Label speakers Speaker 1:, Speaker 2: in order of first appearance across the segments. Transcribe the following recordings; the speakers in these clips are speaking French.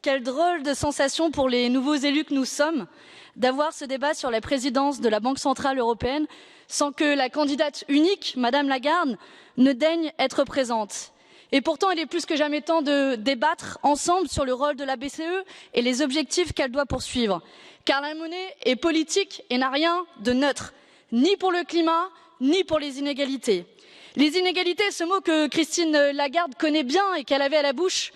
Speaker 1: Quelle drôle de sensation pour les nouveaux élus que nous sommes d'avoir ce débat sur la présidence de la Banque centrale européenne sans que la candidate unique, Madame Lagarde, ne daigne être présente. Et pourtant, il est plus que jamais temps de débattre ensemble sur le rôle de la BCE et les objectifs qu'elle doit poursuivre. Car la monnaie est politique et n'a rien de neutre, ni pour le climat, ni pour les inégalités. Les inégalités, ce mot que Christine Lagarde connaît bien et qu'elle avait à la bouche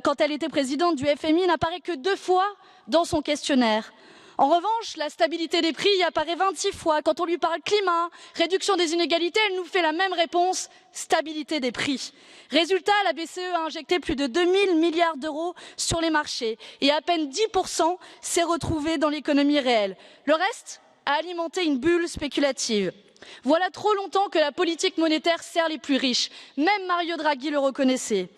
Speaker 1: quand elle était présidente du FMI, n'apparaît que 2 fois dans son questionnaire. En revanche, la stabilité des prix y apparaît 26 fois. Quand on lui parle climat, réduction des inégalités, elle nous fait la même réponse, stabilité des prix. Résultat, la BCE a injecté plus de 2000 milliards d'euros sur les marchés et à peine 10% s'est retrouvé dans l'économie réelle. Le reste a alimenté une bulle spéculative. Voilà trop longtemps que la politique monétaire sert les plus riches. Même Mario Draghi le reconnaissait.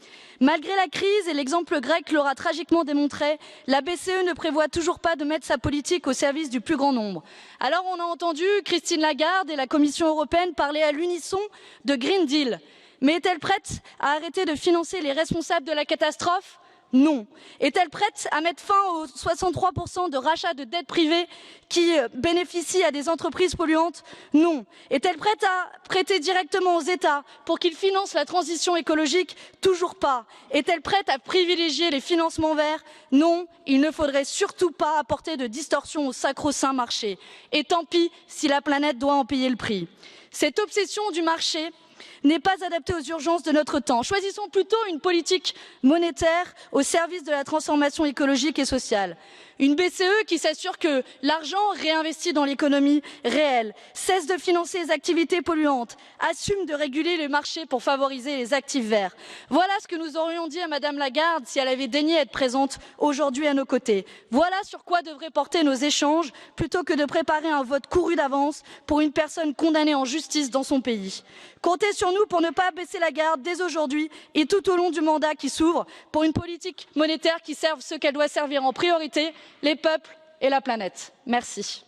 Speaker 1: Malgré la crise, et l'exemple grec l'aura tragiquement démontré, la BCE ne prévoit toujours pas de mettre sa politique au service du plus grand nombre. Alors on a entendu Christine Lagarde et la Commission européenne parler à l'unisson de Green Deal. Mais est-elle prête à arrêter de financer les responsables de la catastrophe ? Non. Est-elle prête à mettre fin aux 63% de rachat de dettes privées qui bénéficient à des entreprises polluantes? Non. Est-elle prête à prêter directement aux États pour qu'ils financent la transition écologique? Toujours pas. Est-elle prête à privilégier les financements verts? Non. Il ne faudrait surtout pas apporter de distorsion au sacro-saint marché. Et tant pis si la planète doit en payer le prix. Cette obsession du marché n'est pas adaptée aux urgences de notre temps. Choisissons plutôt une politique monétaire au service de la transformation écologique et sociale. Une BCE qui s'assure que l'argent réinvesti dans l'économie réelle cesse de financer les activités polluantes, assume de réguler les marchés pour favoriser les actifs verts. Voilà ce que nous aurions dit à Madame Lagarde si elle avait daigné être présente aujourd'hui à nos côtés. Voilà sur quoi devraient porter nos échanges plutôt que de préparer un vote couru d'avance pour une personne condamnée en justice dans son pays. Comptez sur nous pour ne pas baisser la garde dès aujourd'hui et tout au long du mandat qui s'ouvre pour une politique monétaire qui serve ce qu'elle doit servir en priorité, les peuples et la planète. Merci.